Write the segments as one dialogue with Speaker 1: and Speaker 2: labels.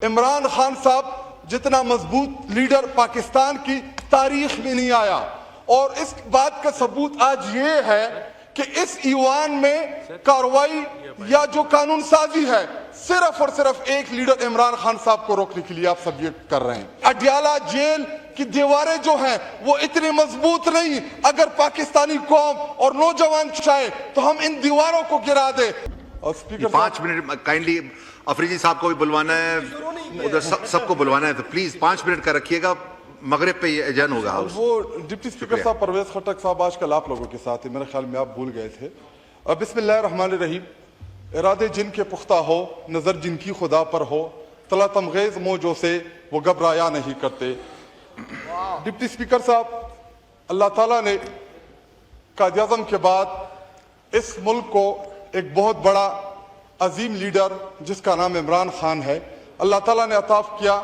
Speaker 1: عمران خان صاحب جتنا مضبوط لیڈر پاکستان کی تاریخ میں نہیں آیا، اور اس بات کا ثبوت آج یہ ہے کہ اس ایوان میں کارروائی یا جو قانون سازی ہے صرف اور صرف ایک لیڈر عمران خان صاحب کو روکنے کے لیے آپ سب یہ کر رہے ہیں۔ اڈیالہ جیل کی دیواریں جو ہیں وہ اتنی مضبوط نہیں، اگر پاکستانی قوم اور نوجوان چاہے تو ہم ان دیواروں کو گرا دیں۔ اور اسپیکر
Speaker 2: 5 منٹ کائنڈلی افریدی صاحب کو بھی بلوانا ہے، ادھر سب کو بلوانا ہے، تو پلیز 5 منٹ کا رکھیے گا، مغرب پہ یہ اجن ہوگا۔
Speaker 1: وہ ڈپٹی اسپیکر صاحب پرویز خٹک صاحب آج کل آپ لوگوں کے ساتھ ہیں، میرے خیال میں آپ بھول گئے تھے۔ بسم اللہ الرحمن الرحیم۔ ارادے جن کے پختہ ہو، نظر جن کی خدا پر ہو، طلعت انگیز موجوں سے وہ گھبرایا نہیں کرتے۔ ڈپٹی اسپیکر صاحب، اللہ تعالیٰ نے قائد اعظم کے بعد اس ملک کو ایک بہت بڑا عظیم لیڈر جس کا نام عمران خان ہے اللہ تعالیٰ نے عطا کیا۔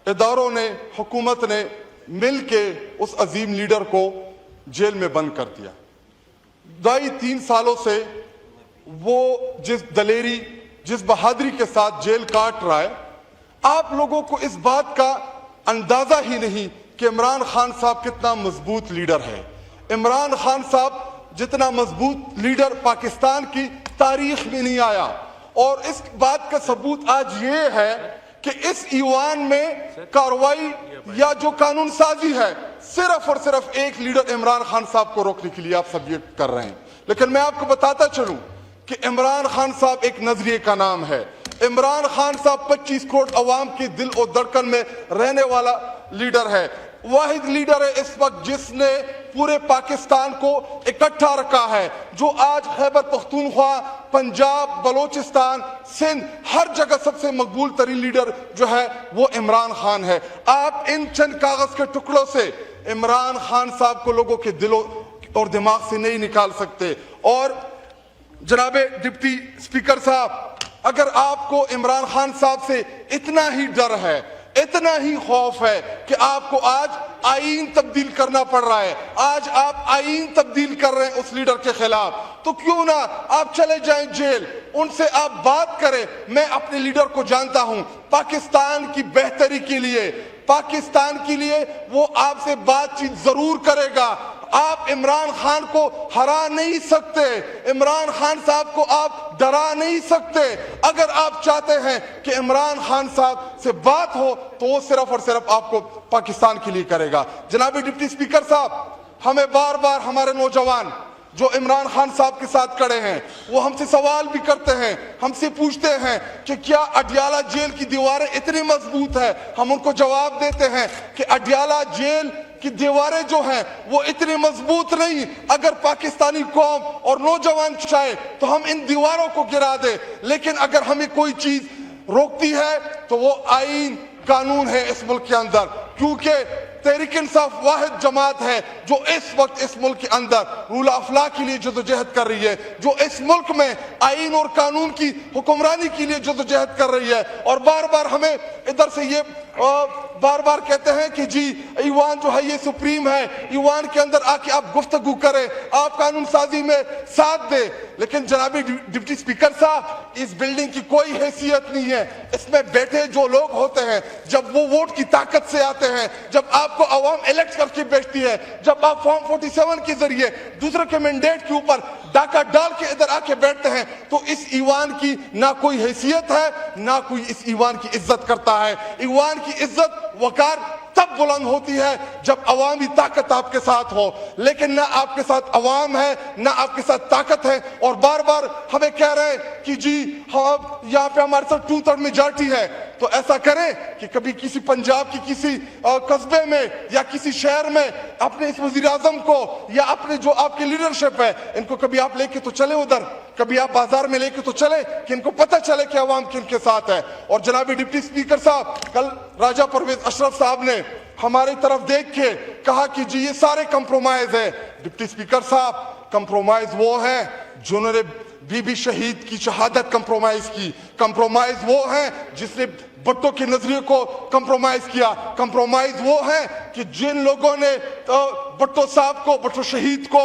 Speaker 1: اداروں نے، حکومت نے مل کے اس عظیم لیڈر کو جیل میں بند کر دیا۔ 2.5-3 سالوں سے وہ جس دلیری، جس بہادری کے ساتھ جیل کاٹ رہا ہے، آپ لوگوں کو اس بات کا اندازہ ہی نہیں کہ عمران خان صاحب کتنا مضبوط لیڈر ہے۔ عمران خان صاحب جتنا مضبوط لیڈر پاکستان کی تاریخ میں نہیں آیا، اور اس بات کا ثبوت آج یہ ہے کہ اس ایوان میں کارروائی یا جو قانون سازی ہے صرف اور صرف ایک لیڈر عمران خان صاحب کو روکنے کے لیے آپ سب یہ کر رہے ہیں۔ لیکن میں آپ کو بتاتا چلوں کہ عمران خان صاحب ایک نظریے کا نام ہے۔ عمران خان صاحب 25 کروڑ عوام کی دل و دھڑکن میں رہنے والا لیڈر ہے، واحد لیڈر ہے اس وقت جس نے پورے پاکستان کو اکٹھا رکھا ہے، جو آج خیبر پختونخوا، پنجاب، بلوچستان، سندھ، ہر جگہ سب سے مقبول ترین لیڈر جو ہے وہ عمران خان ہے۔ آپ ان چند کاغذ کے ٹکڑوں سے عمران خان صاحب کو لوگوں کے دلوں اور دماغ سے نہیں نکال سکتے۔ اور جناب ڈپٹی اسپیکر صاحب، اگر آپ کو عمران خان صاحب سے اتنا ہی ڈر ہے، اتنا ہی خوف ہے کہ آپ کو آج آئین تبدیل کرنا پڑ رہا ہے، آج آپ آئین تبدیل کر رہے ہیں اس لیڈر کے خلاف، تو کیوں نہ آپ چلے جائیں جیل، ان سے آپ بات کریں۔ میں اپنے لیڈر کو جانتا ہوں، پاکستان کی بہتری کے لیے، پاکستان کے لیے وہ آپ سے بات چیت ضرور کرے گا۔ آپ عمران خان کو ہرا نہیں سکتے، عمران خان صاحب کو آپ ڈرا نہیں سکتے۔ اگر آپ چاہتے ہیں کہ عمران خان صاحب سے بات ہو تو وہ صرف اور صرف آپ کو پاکستان کے لیے کرے گا۔ جناب ڈپٹی اسپیکر صاحب، ہمیں بار بار ہمارے نوجوان جو عمران خان صاحب کے ساتھ کھڑے ہیں وہ ہم سے سوال بھی کرتے ہیں، ہم سے پوچھتے ہیں کہ کیا اڈیالہ جیل کی دیواریں اتنی مضبوط ہیں؟ ہم ان کو جواب دیتے ہیں کہ اڈیالہ جیل کی دیواریں جو ہیں وہ اتنی مضبوط نہیں، اگر پاکستانی قوم اور نوجوان چاہے تو ہم ان دیواروں کو گرا دیں، لیکن اگر ہمیں کوئی چیز روکتی ہے تو وہ آئین، قانون ہے اس ملک کے اندر، کیونکہ تحریک انصاف واحد جماعت ہے جو اس وقت اس ملک کے اندر رول آف لا کے لیے جدوجہد کر رہی ہے، جو اس ملک میں آئین اور قانون کی حکمرانی کے لیے جدوجہد کر رہی ہے۔ اور بار بار ہمیں ادھر سے یہ بار بار کہتے ہیں کہ جی ایوان جو ہے یہ سپریم ہے، ایوان کے اندر آ کے آپ گفتگو کریں، آپ قانون سازی میں ساتھ دیں، لیکن جناب ڈپٹی اسپیکر صاحب، اس بلڈنگ کی کوئی حیثیت نہیں ہے، اس میں بیٹھے جو لوگ ہوتے ہیں جب وہ ووٹ کی طاقت سے آتے ہیں، جب آپ کو عوام الیکٹ کر کے بیچتی ہے، جب آپ فارم 47 کے ذریعے دوسرے کے مینڈیٹ کے اوپر ڈاکہ ڈال کے ادھر آ کے بیٹھتے ہیں، تو اس ایوان کی نہ کوئی حیثیت ہے، نہ کوئی اس ایوان کی عزت کرتا ہے۔ ایوان کی عزت وقار تب بلند ہوتی ہے جب عوامی طاقت آپ کے ساتھ ہو، لیکن نہ آپ کے ساتھ عوام ہے، نہ آپ کے ساتھ طاقت ہے، اور بار بار ہمیں کہہ رہے ہیں کہ جی یہاں پہ ہمارے ساتھ 2/3 میجارٹی ہے، تو ایسا کریں کہ کبھی کسی پنجاب کی کسی قصبے میں یا کسی شہر میں اپنے اس وزیر اعظم کو یا اپنے جو آپ کی لیڈرشپ ہے ان کو کبھی آپ لے کے تو چلے ادھر، کبھی آپ بازار میں لے کے تو چلے کہ ان کو پتہ چلے کہ عوام کن کے ساتھ ہے۔ اور جناب ڈپٹی اسپیکر صاحب، کل راجہ پرویز اشرف صاحب نے ہماری طرف دیکھ کے کہا کہ جی یہ سارے کمپرومائز ہے۔ ڈپٹی اسپیکر صاحب، کمپرومائز وہ ہیں جنہوں نے بی بی شہید کی شہادت کمپرومائز کی، کمپرومائز وہ ہیں جس نے بھٹو کے نظریے کو کمپرومائز کیا، کمپرومائز وہ ہیں کہ جن لوگوں نے بھٹو صاحب کو، بھٹو شہید کو